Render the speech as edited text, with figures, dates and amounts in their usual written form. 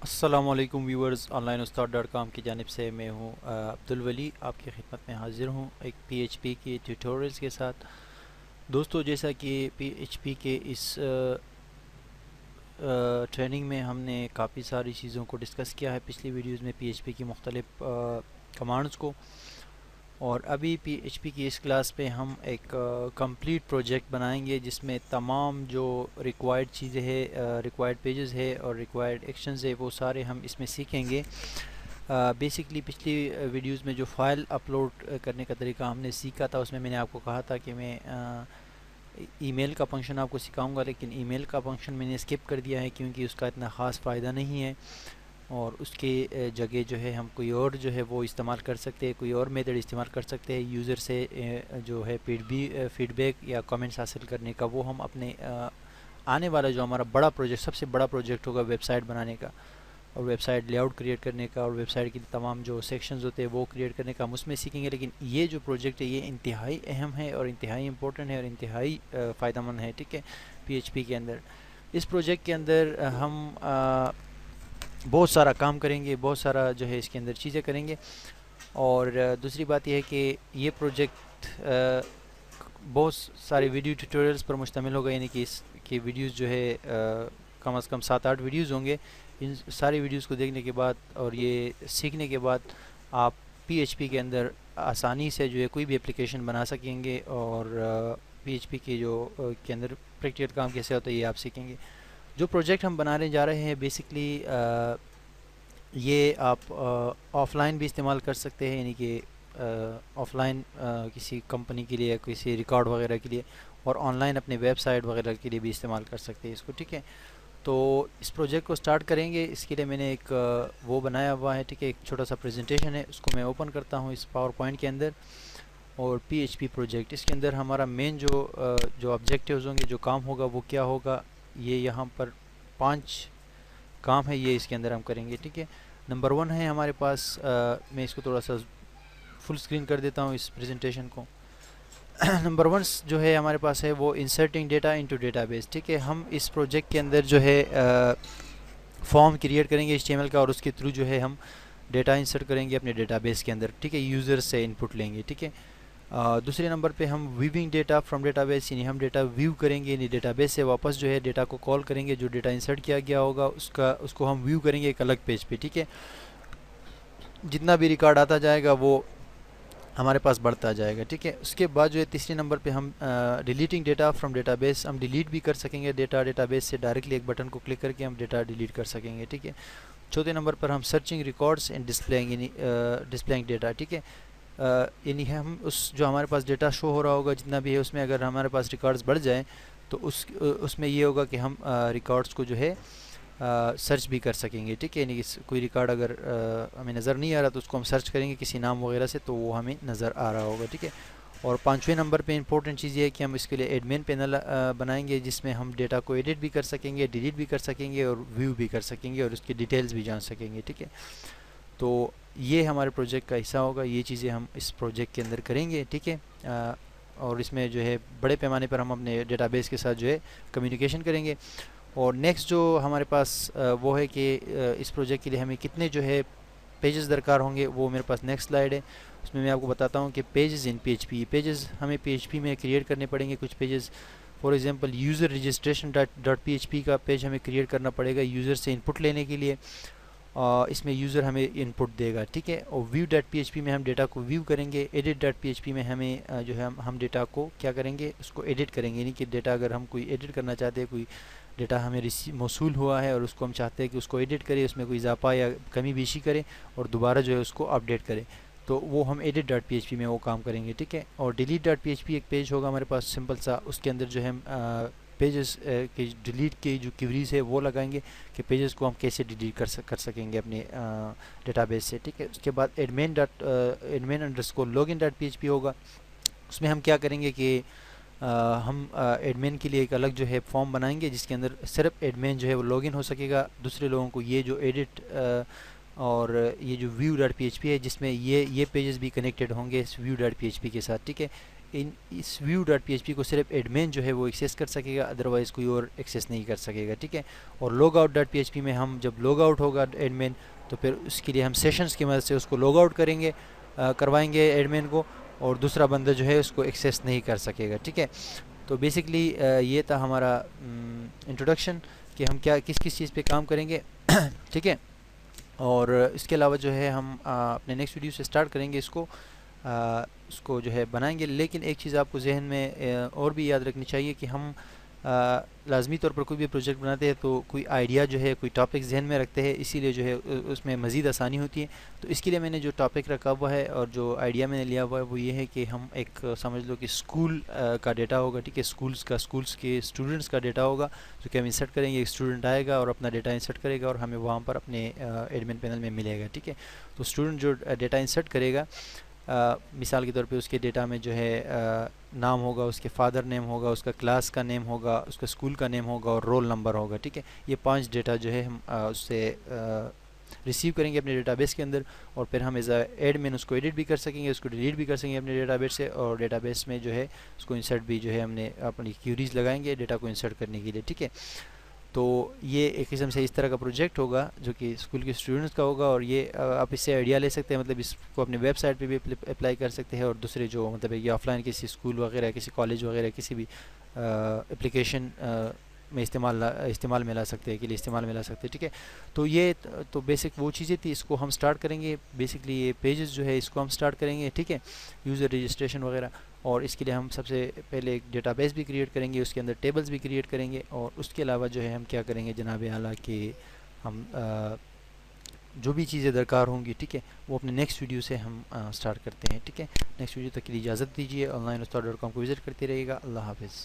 السلام علیکم viewers, on line استاد ڈاٹ کام کی جانب سے میں ہوں عبد الولی، آپ کی خدمت میں حاضر ہوں ایک پی ایچ پی کی ٹیوٹوریلز کے ساتھ۔ دوستو، جیسا کہ پی ایچ پی کے اس ٹریننگ میں ہم نے کافی ساری چیزوں کو ڈسکس کیا ہے پچھلی ویڈیوز میں، پی ایچ پی کی مختلف کمانڈز کو، اور ابھی پی ایچ پی کی اس کلاس پہ ہم ایک کمپلیٹ پروجیکٹ بنائیں گے جس میں تمام جو ریکوائرڈ چیزیں ہے، ریکوائرڈ پیجز ہے اور ریکوائرڈ ایکشنز ہے، وہ سارے ہم اس میں سیکھیں گے۔ بیسکلی پچھلی ویڈیوز میں جو فائل اپلوڈ کرنے کا طریقہ ہم نے سیکھا تھا، اس میں نے آپ کو کہا تھا کہ میں ای میل کا فنکشن آپ کو سکھاؤں گا، لیکن ای میل کا فنکشن میں نے اسکپ کر دیا ہے کیونکہ اس کا اتنا خاص فائدہ نہیں ہے، اور اس کے جگہ جو ہے ہم کوئی اور جو ہے وہ استعمال کر سکتے ہیں، کوئی اور میتھڈ استعمال کر سکتے ہیں یوزر سے جو ہے فیڈ بیک یا کمنٹس حاصل کرنے کا۔ وہ ہم اپنے آنے والا جو ہمارا بڑا پروجیکٹ، سب سے بڑا پروجیکٹ ہوگا ویب سائٹ بنانے کا، اور website layout create کرنے کا، اور ویب سائٹ کی تمام جو سیکشنز ہوتے ہیں وہ کریٹ کرنے کا ہم اس میں سیکھیں گے۔ لیکن یہ جو پروجیکٹ ہے یہ انتہائی اہم ہے اور انتہائی امپورٹنٹ ہے اور انتہائی فائدہ مند ہے، ٹھیک ہے، پی ایچ پی کے اندر۔ اس پروجیکٹ کے اندر ہم بہت سارا کام کریں گے، بہت سارا جو ہے اس کے اندر چیزیں کریں گے، اور دوسری بات یہ ہے کہ یہ پروجیکٹ بہت سارے ویڈیو ٹیوٹوریلز پر مشتمل ہوگا، یعنی کہ اس کی ویڈیوز جو ہے کم از کم 7-8 ویڈیوز ہوں گے۔ ان ساری ویڈیوز کو دیکھنے کے بعد اور یہ سیکھنے کے بعد آپ پی ایچ پی کے اندر آسانی سے جو ہے کوئی بھی اپلیکیشن بنا سکیں گے، اور پی ایچ پی کے جو کے اندر پریکٹیکل کام کیسے ہوتا ہے یہ آپ سیکھیں گے۔ جو پروجیکٹ ہم بنانے جا رہے ہیں بیسکلی یہ آپ آف لائن بھی استعمال کر سکتے ہیں، یعنی کہ آف لائن کسی کمپنی کے لیے، کسی ریکارڈ وغیرہ کے لیے، اور آن لائن اپنے ویب سائٹ وغیرہ کے لیے بھی استعمال کر سکتے ہیں اس کو، ٹھیک ہے۔ تو اس پروجیکٹ کو سٹارٹ کریں گے، اس کے لیے میں نے ایک وہ بنایا ہوا ہے، ٹھیک ہے، ایک چھوٹا سا پریزنٹیشن ہے، اس کو میں اوپن کرتا ہوں اس پاور پوائنٹ کے اندر۔ اور پی ایچ پی پروجیکٹ، اس کے اندر ہمارا مین جو آبجیکٹیوز ہوں گے، جو کام ہوگا وہ کیا ہوگا، یہ یہاں پر 5 کام ہے، یہ اس کے اندر ہم کریں گے، ٹھیک ہے۔ نمبر 1 ہے ہمارے پاس، میں اس کو تھوڑا سا فل اسکرین کر دیتا ہوں اس پریزنٹیشن کو۔ نمبر 1 جو ہے ہمارے پاس ہے وہ inserting data into data base, ٹھیک ہے۔ ہم اس پروجیکٹ کے اندر جو ہے فارم کریٹ کریں گے HTML کا، اور اس کے تھرو جو ہے ہم ڈیٹا انسرٹ کریں گے اپنے ڈیٹا بیس کے اندر، ٹھیک ہے، یوزر سے انپٹ لیں گے، ٹھیک ہے۔ دوسرے نمبر پہ ہم viewing data from database, یعنی ہم ڈیٹا ویو کریں گے، یعنی ڈیٹا بیس سے واپس جو ہے ڈیٹا کو کال کریں گے، جو ڈیٹا انسرٹ کیا گیا ہوگا اس کو ہم ویو کریں گے ایک الگ پیج پہ، ٹھیک ہے۔ جتنا بھی ریکارڈ آتا جائے گا وہ ہمارے پاس بڑھتا جائے گا، ٹھیک ہے۔ اس کے بعد جو ہے تیسرے نمبر پہ ہم deleting data from data base, ہم ڈیلیٹ بھی کر سکیں گے ڈیٹا بیس سے، ڈائریکٹلی ایک بٹن کو کلک کر کے ہم ڈیٹا ڈیلیٹ کر سکیں گے، ٹھیک ہے۔ چوتھے نمبر پر ہم سرچنگ ریکارڈس اینڈ ڈسپلینگ، یعنی ڈسپلینگ ڈیٹا، ٹھیک ہے، یعنی ہم اس جو ہمارے پاس ڈیٹا شو ہو رہا ہوگا جتنا بھی ہے، اس میں اگر ہمارے پاس ریکارڈز بڑھ جائیں تو اس میں یہ ہوگا کہ ہم ریکارڈز کو جو ہے سرچ بھی کر سکیں گے، ٹھیک ہے، یعنی کوئی ریکارڈ اگر ہمیں نظر نہیں آ رہا تو اس کو ہم سرچ کریں گے کسی نام وغیرہ سے تو وہ ہمیں نظر آ رہا ہوگا، ٹھیک ہے۔ اور 5ویں نمبر پہ امپورٹنٹ چیز یہ ہے کہ ہم اس کے لیے ایڈمن پینل بنائیں گے، جس میں ہم ڈیٹا کو ایڈٹ بھی کر سکیں گے، ڈیلیٹ بھی کر سکیں گے، اور ویو بھی کر سکیں گے، اور اس کی ڈیٹیلز بھی جان سکیں گے، ٹھیک ہے۔ تو یہ ہمارے پروجیکٹ کا حصہ ہوگا، یہ چیزیں ہم اس پروجیکٹ کے اندر کریں گے، ٹھیک ہے۔ اور اس میں جو ہے بڑے پیمانے پر ہم اپنے ڈیٹا بیس کے ساتھ جو ہے کمیونیکیشن کریں گے۔ اور نیکسٹ جو ہمارے پاس وہ ہے کہ اس پروجیکٹ کے لیے ہمیں کتنے جو ہے پیجز درکار ہوں گے، وہ میرے پاس نیکسٹ سلائیڈ ہے، اس میں آپ کو بتاتا ہوں کہ pages in P H P, pages ہمیں پی ایچ پی میں کریٹ کرنے پڑیں گے کچھ pages. For example user registration dot P H P کا پیج ہمیں کریٹ کرنا پڑے گا یوزر سے انپٹ لینے کے لیے، اس میں یوزر ہمیں انپٹ دے گا، ٹھیک ہے۔ اور view dot P H P میں ہم ڈیٹا کو ویو کریں گے، edit dot P H P میں ہمیں جو ہے ہم ڈیٹا کو کیا کریں گے، اس کو ایڈٹ کریں گے، یعنی کہ ڈیٹا اگر ہم کوئی ایڈٹ کرنا چاہتے ہیں، کوئی ڈیٹا ہمیں موصول ہوا ہے اور اس کو ہم چاہتے ہیں کہ اس کو ایڈٹ کرے، اس میں کوئی اضافہ یا کمی بیشی کرے اور دوبارہ جو ہے اس کو اپڈیٹ کرے، تو وہ ہم edit dot P H P میں وہ کام کریں گے، ٹھیک ہے۔ اور delete dot P H P ایک پیج ہوگا ہمارے پاس سمپل سا، اس کے اندر جو ہے ہم پیجز کے ڈیلیٹ کی جو کیوریز ہے وہ لگائیں گے کہ پیجز کو ہم کیسے ڈیلیٹ کر سکیں گے اپنے ڈیٹا بیس سے، ٹھیک ہے۔ اس کے بعد admin underscore log in dot P H P ہوگا، اس میں ہم کیا کریں گے کہ ہم ایڈمن کے لیے ایک الگ جو ہے فارم بنائیں گے جس کے اندر صرف ایڈمن جو ہے وہ لاگ ان ہو سکے گا، دوسرے لوگوں کو یہ جو ایڈٹ اور یہ جو view dot P H P ہے جس میں یہ پیجز بھی کنیکٹڈ ہوں گے اس view dot P H P کے ساتھ، ٹھیک ہے۔ اس view dot P H P کو صرف ایڈمن جو ہے وہ ایکسیس کر سکے گا، ادروائز کوئی اور ایکسیس نہیں کر سکے گا، ٹھیک ہے. اور log out dot P H P میں ہم جب log out ہوگا ایڈمن تو پھر اس کے لیے ہم سیشنز کی مدد سے اس کو log out کریں گے، کروائیں گے ایڈمن کو، اور دوسرا بندہ جو ہے اس کو ایکسیس نہیں کر سکے گا، ٹھیک ہے. تو بیسکلی یہ تھا ہمارا انٹروڈکشن کہ ہم کیا کس چیز پہ کام کریں گے ٹھیک ہے. اور اس کے علاوہ جو ہے ہم اپنے نیکسٹ ویڈیو سے اسٹارٹ کریں گے اس کو جو ہے بنائیں گے. لیکن ایک چیز آپ کو ذہن میں اور بھی یاد رکھنی چاہیے کہ ہم لازمی طور پر کوئی بھی پروجیکٹ بناتے ہیں تو کوئی آئیڈیا جو ہے کوئی ٹاپک ذہن میں رکھتے ہیں، اسی لیے جو ہے اس میں مزید آسانی ہوتی ہے. تو اس کے لیے میں نے جو ٹاپک رکھا ہوا ہے اور جو آئیڈیا میں نے لیا ہوا ہے وہ یہ ہے کہ ہم ایک سمجھ لو کہ اسکول کا ڈیٹا ہوگا، ٹھیک ہے. اسکولس کے اسٹوڈنٹس کا ڈیٹا ہوگا جو کہ ہم انسرٹ کریں گے. ایک اسٹوڈنٹ آئے گا اور اپنا ڈیٹا انسرٹ کرے گا اور ہمیں وہاں پر اپنے ایڈمن پینل میں ملے گا، ٹھیک ہے. تو اسٹوڈنٹ جو ڈیٹا انسرٹ کرے گا، مثال کے طور پہ اس کے ڈیٹا میں جو ہے نام ہوگا، اس کے فادر نیم ہوگا، اس کا کلاس کا نیم ہوگا، اس کا اسکول کا نیم ہوگا اور رول نمبر ہوگا، ٹھیک ہے. یہ 5 ڈیٹا جو ہے ہم اس سے ریسیو کریں گے اپنے ڈیٹا بیس کے اندر، اور پھر ہم ایز اے ایڈمن اس کو ایڈٹ بھی کر سکیں گے، اس کو ڈیلیٹ بھی کر سکیں گے اپنے ڈیٹا بیس سے، اور ڈیٹا بیس میں جو ہے اس کو انسرٹ بھی جو ہے ہم نے اپنی کیوریز لگائیں گے ڈیٹا کو انسرٹ کرنے کے لیے، ٹھیک ہے. تو یہ ایک قسم سے اس طرح کا پروجیکٹ ہوگا جو کہ اسکول کے اسٹوڈنٹس کا ہوگا، اور یہ آپ اس سے آئیڈیا لے سکتے ہیں، مطلب اس کو اپنے ویب سائٹ پہ بھی اپلائی کر سکتے ہیں، اور دوسرے جو مطلب یہ آف لائن کسی اسکول وغیرہ کسی کالج وغیرہ کسی بھی اپلیکیشن میں استعمال میں لا سکتے ہیں کے لیے استعمال میں لا سکتے ہیں، ٹھیک ہے. تو یہ تو بیسک وہ چیزیں تھی، اس کو ہم سٹارٹ کریں گے. بیسکلی یہ پیجز جو ہے اس کو ہم سٹارٹ کریں گے، ٹھیک ہے، یوزر رجسٹریشن وغیرہ. اور اس کے لیے ہم سب سے پہلے ایک ڈیٹا بیس بھی کریٹ کریں گے، اس کے اندر ٹیبلز بھی کریٹ کریں گے، اور اس کے علاوہ جو ہے ہم کیا کریں گے جناب اعلیٰ کہ ہم جو بھی چیزیں درکار ہوں گی، ٹھیک ہے، وہ اپنے نیکسٹ ویڈیو سے ہم سٹارٹ کرتے ہیں، ٹھیک ہے. نیکسٹ ویڈیو تک کے لیے اجازت دیجیے. online ustad.com کو وزٹ کرتے رہیے گا. اللہ حافظ.